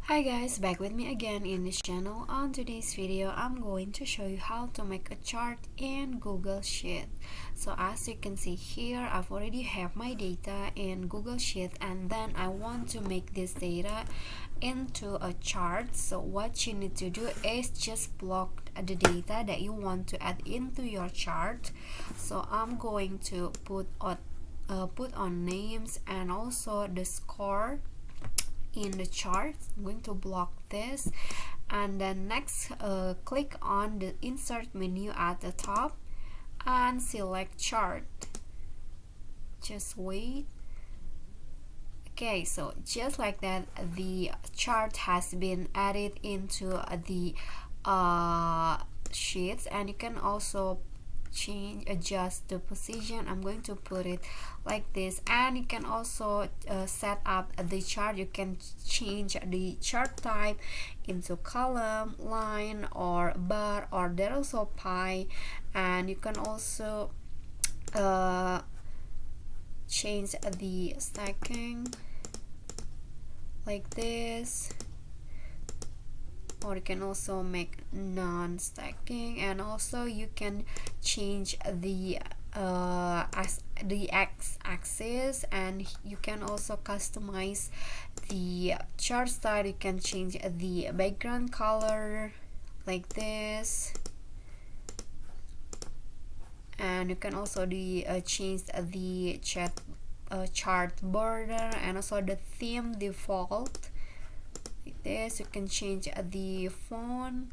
Hi guys, back with me again in this channel. On today's video, I'm going to show you how to make a chart in Google Sheet. So as you can see here, I've already have my data in Google Sheet, and then I want to make this data into a chart. So what you need to do is just block the data that you want to add into your chart. So I'm going to put on names and also the score in the chart. I'm going to block this, and then next click on the insert menu at the top and select chart. Just wait. Okay, so just like that, the chart has been added into the sheets, and you can also adjust the position. I'm going to put it like this, and you can also set up the chart. You can change the chart type into column, line, or bar, or there also pie, and you can also change the stacking like this, or you can also make non-stacking, and also you can change the x-axis, and you can also customize the chart style. You can change the background color like this, and you can also change the chart border, and also the theme default like this. You can change the font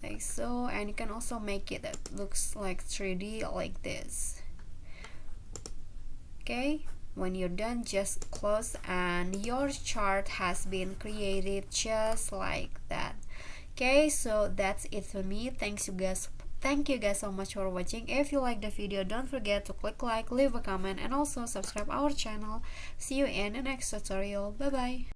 like so, and you can also make it that looks like 3D like this. Okay, when you're done, just close, and your chart has been created just like that. Okay, so that's it for me. Thank you guys so much for watching. If you like the video, don't forget to click like, leave a comment, and also subscribe our channel. See you in the next tutorial. Bye bye.